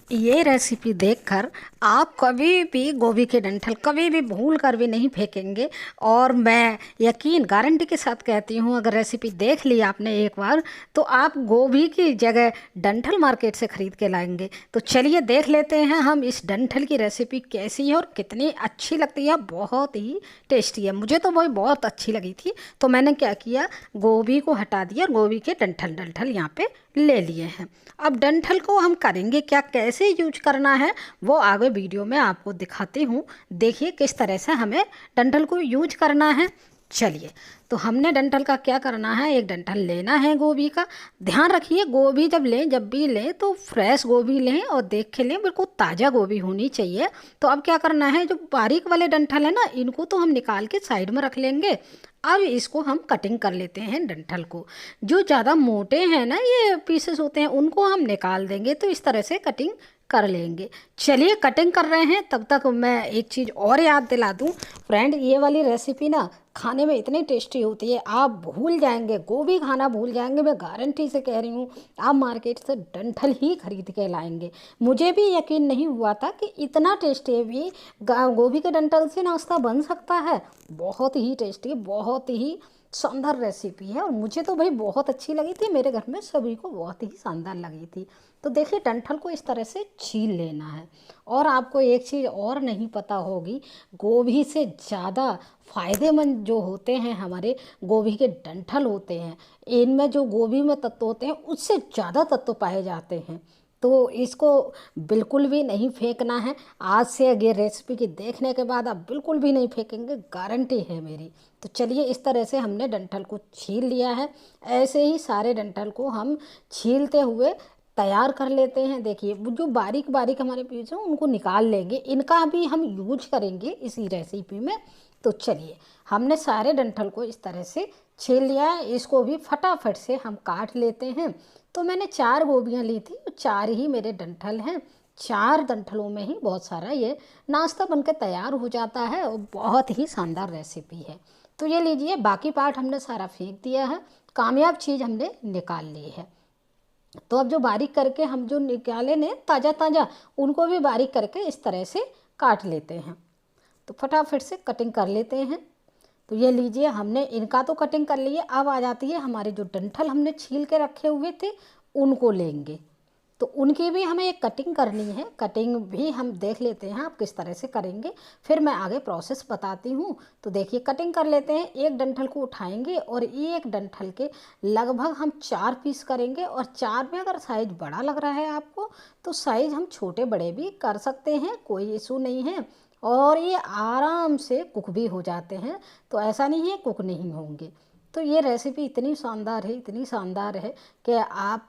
ये रेसिपी देखकर आप कभी भी गोभी के डंठल कभी भी भूल कर भी नहीं फेंकेंगे। और मैं यकीन गारंटी के साथ कहती हूँ, अगर रेसिपी देख ली आपने एक बार तो आप गोभी की जगह डंठल मार्केट से ख़रीद के लाएंगे। तो चलिए देख लेते हैं हम इस डंठल की रेसिपी कैसी है और कितनी अच्छी लगती है। बहुत ही टेस्टी है, मुझे तो वही बहुत अच्छी लगी थी। तो मैंने क्या किया, गोभी को हटा दिया और गोभी के डंठल डंठल यहाँ पे ले लिए हैं। अब डंठल को हम करेंगे क्या, कैसे यूज करना है, वो आगे वीडियो में आपको दिखाती हूँ। देखिए किस तरह से हमें डंठल को यूज करना है। चलिए, तो हमने डंठल का क्या करना है, एक डंठल लेना है गोभी का। ध्यान रखिए, गोभी जब भी लें तो फ्रेश गोभी लें और देख के लें, बिल्कुल ताज़ा गोभी होनी चाहिए। तो अब क्या करना है, जो बारीक वाले डंठल है ना, इनको तो हम निकाल के साइड में रख लेंगे। अब इसको हम कटिंग कर लेते हैं डंठल को। जो ज़्यादा मोटे हैं ना ये पीसेस होते हैं, उनको हम निकाल देंगे। तो इस तरह से कटिंग कर लेंगे। चलिए कटिंग कर रहे हैं, तब तक मैं एक चीज़ और याद दिला दूं फ्रेंड, ये वाली रेसिपी ना खाने में इतनी टेस्टी होती है, आप भूल जाएंगे, गोभी खाना भूल जाएंगे। मैं गारंटी से कह रही हूँ, आप मार्केट से डंठल ही खरीद के लाएंगे। मुझे भी यकीन नहीं हुआ था कि इतना टेस्टी भी गोभी के डंठल से नाश्ता बन सकता है। बहुत ही टेस्टी, बहुत ही शानदार रेसिपी है और मुझे तो भाई बहुत अच्छी लगी थी, मेरे घर में सभी को बहुत ही शानदार लगी थी। तो देखिए डंठल को इस तरह से छील लेना है। और आपको एक चीज़ और नहीं पता होगी, गोभी से ज़्यादा फ़ायदेमंद जो होते हैं हमारे गोभी के डंठल होते हैं। इनमें जो गोभी में तत्व होते हैं उससे ज़्यादा तत्व पाए जाते हैं। तो इसको बिल्कुल भी नहीं फेंकना है। आज से ये रेसिपी की देखने के बाद आप बिल्कुल भी नहीं फेंकेंगे, गारंटी है मेरी। तो चलिए इस तरह से हमने डंठल को छील लिया है। ऐसे ही सारे डंठल को हम छीलते हुए तैयार कर लेते हैं। देखिए वो जो बारीक बारीक हमारे पीस हैं उनको निकाल लेंगे, इनका भी हम यूज करेंगे इसी रेसिपी में। तो चलिए, हमने सारे डंठल को इस तरह से छील लिया है, इसको भी फटाफट से हम काट लेते हैं। तो मैंने 4 गोभियाँ ली थी, 4 ही मेरे डंठल हैं। 4 डंठलों में ही बहुत सारा ये नाश्ता बनकर तैयार हो जाता है और बहुत ही शानदार रेसिपी है। तो ये लीजिए, बाकी पार्ट हमने सारा फेंक दिया है, कामयाब चीज़ हमने निकाल ली है। तो अब जो बारीक करके हम जो निकाले ने ताज़ा ताज़ा, उनको भी बारीक करके इस तरह से काट लेते हैं। तो फटाफट से कटिंग कर लेते हैं। तो ये लीजिए, हमने इनका तो कटिंग कर लिए। अब आ जाती है हमारे जो डंठल हमने छील के रखे हुए थे, उनको लेंगे। तो उनकी भी हमें एक कटिंग करनी है। कटिंग भी हम देख लेते हैं आप किस तरह से करेंगे, फिर मैं आगे प्रोसेस बताती हूँ। तो देखिए कटिंग कर लेते हैं। एक डंठल को उठाएंगे और एक डंठल के लगभग हम 4 पीस करेंगे। और 4 में अगर साइज़ बड़ा लग रहा है आपको, तो साइज़ हम छोटे बड़े भी कर सकते हैं, कोई इशू नहीं है। और ये आराम से कुक भी हो जाते हैं, तो ऐसा नहीं है कुक नहीं होंगे। तो ये रेसिपी इतनी शानदार है, इतनी शानदार है कि आप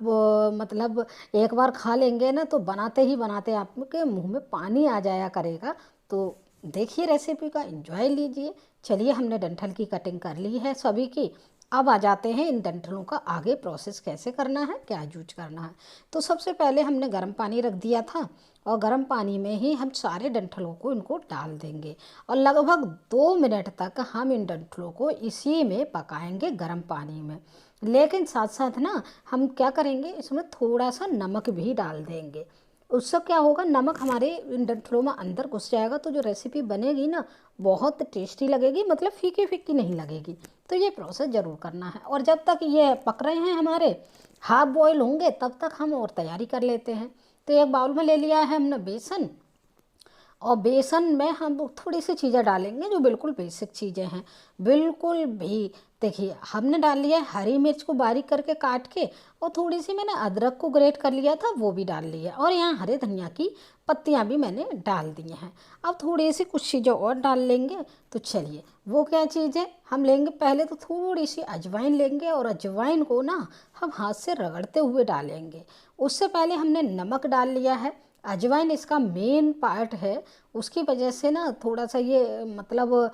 मतलब एक बार खा लेंगे ना तो बनाते ही बनाते आपके मुंह में पानी आ जाया करेगा। तो देखिए रेसिपी का एंजॉय लीजिए। चलिए, हमने डंठल की कटिंग कर ली है सभी की। अब आ जाते हैं इन डंठलों का आगे प्रोसेस कैसे करना है, क्या यूज करना है। तो सबसे पहले हमने गर्म पानी रख दिया था और गर्म पानी में ही हम सारे डंठलों को इनको डाल देंगे और लगभग 2 मिनट तक हम इन डंठलों को इसी में पकाएंगे गर्म पानी में। लेकिन साथ साथ ना हम क्या करेंगे, इसमें थोड़ा सा नमक भी डाल देंगे। उससे क्या होगा, नमक हमारे इन डंठलों में अंदर घुस जाएगा, तो जो रेसिपी बनेगी ना बहुत टेस्टी लगेगी, मतलब फीकी फीकी नहीं लगेगी। तो ये प्रोसेस ज़रूर करना है। और जब तक ये पक रहे हैं हमारे, हाफ बॉयल होंगे, तब तक हम और तैयारी कर लेते हैं। तो एक बाउल में ले लिया है हमने बेसन, और बेसन में हम थोड़ी सी चीज़ें डालेंगे जो बिल्कुल बेसिक चीज़ें हैं। बिल्कुल भी, देखिए हमने डाल लिया है हरी मिर्च को बारीक करके काट के, और थोड़ी सी मैंने अदरक को ग्रेट कर लिया था, वो भी डाल लिया। और यहाँ हरे धनिया की पत्तियाँ भी मैंने डाल दी हैं। अब थोड़ी सी कुछ चीज़ें और डाल लेंगे। तो चलिए, वो क्या चीज़ है, हम लेंगे पहले तो थोड़ी सी अजवाइन लेंगे, और अजवाइन को ना हम हाथ से रगड़ते हुए डालेंगे। उससे पहले हमने नमक डाल लिया है। अजवाइन इसका मेन पार्ट है, उसकी वजह से ना थोड़ा सा ये मतलब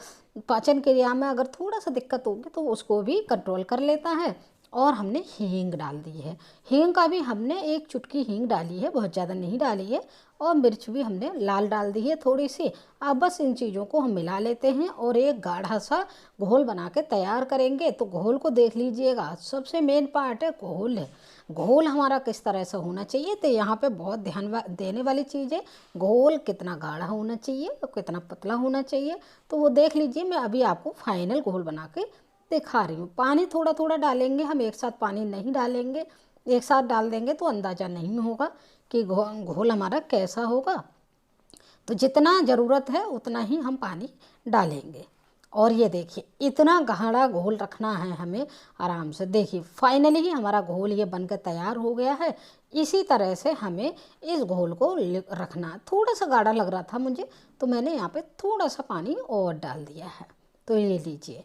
पाचन क्रिया में अगर थोड़ा सा दिक्कत होगी तो उसको भी कंट्रोल कर लेता है। और हमने हींग डाल दी है। हींग का भी हमने एक चुटकी हींग डाली है, बहुत ज़्यादा नहीं डाली है। और मिर्च भी हमने लाल डाल दी है थोड़ी सी। अब बस इन चीज़ों को हम मिला लेते हैं और एक गाढ़ा सा घोल बना के तैयार करेंगे। तो घोल को देख लीजिएगा, सबसे मेन पार्ट है घोल है। घोल हमारा किस तरह से होना चाहिए, तो यहाँ पे बहुत ध्यान देने वाली चीज़ है। घोल कितना गाढ़ा होना चाहिए और कितना पतला होना चाहिए, तो वो देख लीजिए। मैं अभी आपको फाइनल घोल बना के दिखा रही हूँ। पानी थोड़ा थोड़ा डालेंगे हम, एक साथ पानी नहीं डालेंगे। एक साथ डाल देंगे तो अंदाज़ा नहीं होगा कि घोल हमारा कैसा होगा। तो जितना ज़रूरत है उतना ही हम पानी डालेंगे। और ये देखिए, इतना गाढ़ा घोल रखना है हमें आराम से। देखिए फाइनली ही हमारा घोल ये बनकर तैयार हो गया है। इसी तरह से हमें इस घोल को रखना। थोड़ा सा गाढ़ा लग रहा था मुझे, तो मैंने यहाँ पे थोड़ा सा पानी और डाल दिया है। तो ये लीजिए,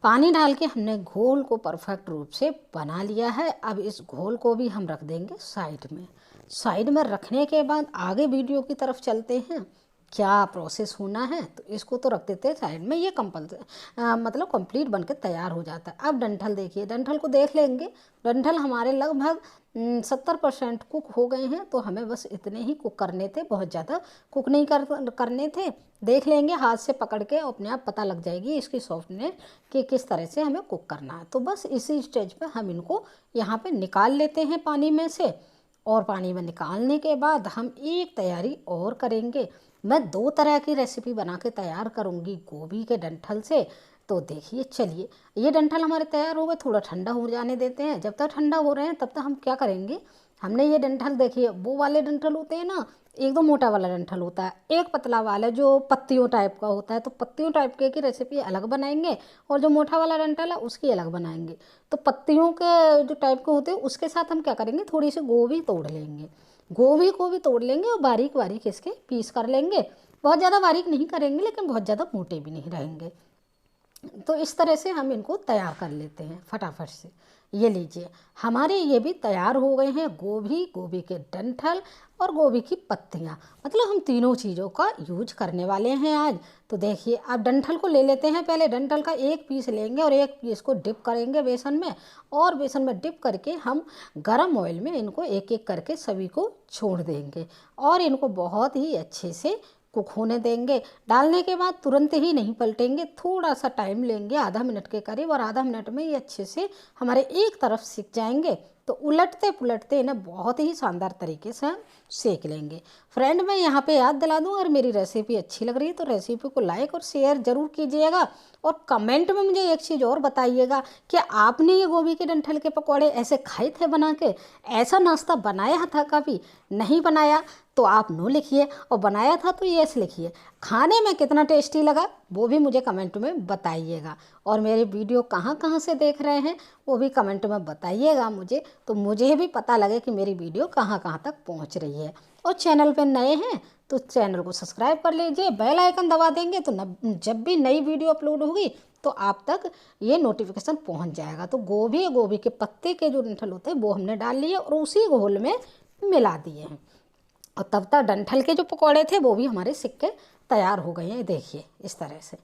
पानी डाल के हमने घोल को परफेक्ट रूप से बना लिया है। अब इस घोल को भी हम रख देंगे साइड में। साइड में रखने के बाद आगे वीडियो की तरफ चलते हैं, क्या प्रोसेस होना है। तो इसको तो रख देते हैं साइड में। ये मतलब कंप्लीट बनके तैयार हो जाता है। अब डंठल देखिए, डंठल को देख लेंगे। डंठल हमारे लगभग 70% कुक हो गए हैं। तो हमें बस इतने ही कुक करने थे, बहुत ज़्यादा कुक नहीं करने थे। देख लेंगे हाथ से पकड़ के, अपने आप पता लग जाएगी इसकी सॉफ्टनेस कि किस तरह से हमें कुक करना है। तो बस इसी स्टेज पे हम इनको यहाँ पे निकाल लेते हैं पानी में से। और पानी में निकालने के बाद हम एक तैयारी और करेंगे। मैं 2 तरह की रेसिपी बना के तैयार करूँगी गोभी के डंठल से। तो देखिए, चलिए ये डंठल हमारे तैयार हो गए, थोड़ा ठंडा हो जाने देते हैं। जब तक ठंडा हो रहे हैं तब तक हम क्या करेंगे, हमने ये डंठल देखिए, वो वाले डंठल होते हैं ना, एक दो मोटा वाला डंठल होता है, एक पतला वाला जो पत्तियों टाइप का होता है। तो पत्तियों टाइप के की रेसिपी अलग बनाएंगे और जो मोटा वाला डंठल है उसकी अलग बनाएंगे। तो पत्तियों के जो टाइप के होते हैं उसके साथ हम क्या करेंगे, थोड़ी सी गोभी तोड़ लेंगे। गोभी को भी तोड़ लेंगे और बारीक बारीक इसके पीस कर लेंगे। बहुत ज़्यादा बारीक नहीं करेंगे, लेकिन बहुत ज़्यादा मोटे भी नहीं रहेंगे। तो इस तरह से हम इनको तैयार कर लेते हैं फटाफट से। ये लीजिए, हमारे ये भी तैयार हो गए हैं गोभी, गोभी के डंठल और गोभी की पत्तियाँ। मतलब हम तीनों चीज़ों का यूज करने वाले हैं आज। तो देखिए, अब डंठल को ले लेते हैं। पहले डंठल का एक पीस लेंगे और एक पीस को डिप करेंगे बेसन में। और बेसन में डिप करके हम गरम ऑयल में इनको एक एक करके सभी को छोड़ देंगे और इनको बहुत ही अच्छे से कुक होने देंगे। डालने के बाद तुरंत ही नहीं पलटेंगे, थोड़ा सा टाइम लेंगे, आधा मिनट के करीब। और आधा मिनट में ये अच्छे से हमारे एक तरफ सिक जाएंगे। तो उलटते पुलटते इन्हें बहुत ही शानदार तरीके से हम सेक लेंगे। फ्रेंड, मैं यहाँ पे याद दिला दूँ, अगर मेरी रेसिपी अच्छी लग रही है तो रेसिपी को लाइक और शेयर ज़रूर कीजिएगा। और कमेंट में मुझे एक चीज़ और बताइएगा कि आपने ये गोभी के डंठल के पकौड़े ऐसे खाए थे बना के, ऐसा नाश्ता बनाया था कभी? नहीं बनाया तो आप नो लिखिए, और बनाया था तो यस लिखिए। खाने में कितना टेस्टी लगा वो भी मुझे कमेंट में बताइएगा। और मेरे वीडियो कहाँ कहाँ से देख रहे हैं वो भी कमेंट में बताइएगा मुझे, तो मुझे भी पता लगे कि मेरी वीडियो कहाँ कहाँ तक पहुँच रही है। और चैनल पर नए हैं तो चैनल को सब्सक्राइब कर लीजिए, बेल आइकन दबा देंगे तो जब भी नई वीडियो अपलोड होगी तो आप तक ये नोटिफिकेशन पहुंच जाएगा। तो गोभी के पत्ते के जो डंठल होते हैं वो हमने डाल लिए और उसी घोल में मिला दिए हैं। और तब तक डंठल के जो पकौड़े थे वो भी हमारे सिक्के तैयार हो गए हैं। देखिए इस तरह से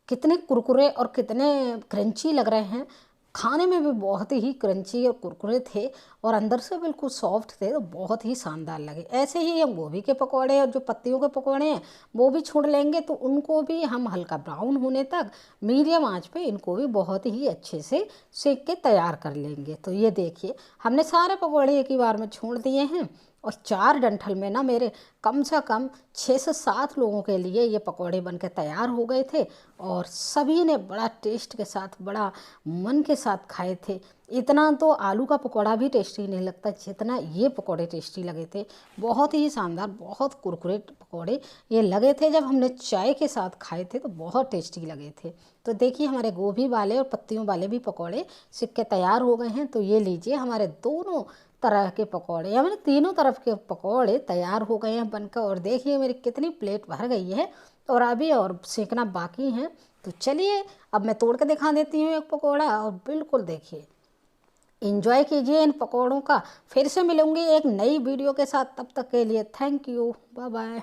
कितने कुरकुरे और कितने क्रंची लग रहे हैं। खाने में भी बहुत ही क्रंची और कुरकुरे थे और अंदर से बिल्कुल सॉफ्ट थे, तो बहुत ही शानदार लगे। ऐसे ही हम गोभी के पकौड़े और जो पत्तियों के पकौड़े हैं वो भी छोड़ लेंगे। तो उनको भी हम हल्का ब्राउन होने तक मीडियम आंच पे इनको भी बहुत ही अच्छे से सेक के तैयार कर लेंगे। तो ये देखिए, हमने सारे पकौड़े एक ही बार में छोड़ दिए हैं। और 4 डंठल में ना मेरे कम से कम 6 से 7 लोगों के लिए ये पकौड़े बनकर तैयार हो गए थे। और सभी ने बड़ा टेस्ट के साथ, बड़ा मन के साथ खाए थे। इतना तो आलू का पकौड़ा भी टेस्टी नहीं लगता जितना ये पकौड़े टेस्टी लगे थे। बहुत ही शानदार, बहुत कुरकुरे पकौड़े ये लगे थे। जब हमने चाय के साथ खाए थे तो बहुत टेस्टी लगे थे। तो देखिए, हमारे गोभी वाले और पत्तियों वाले भी पकौड़े सिक के तैयार हो गए हैं। तो ये लीजिए, हमारे दोनों तरह के पकौड़े या मैंने तीनों तरफ के पकौड़े तैयार हो गए हैं बनकर। और देखिए मेरी कितनी प्लेट भर गई है और अभी और सेकना बाकी है। तो चलिए अब मैं तोड़ के दिखा देती हूँ एक पकौड़ा, और बिल्कुल देखिए एंजॉय कीजिए इन पकौड़ों का। फिर से मिलूंगी एक नई वीडियो के साथ, तब तक के लिए थैंक यू, बाय बाय।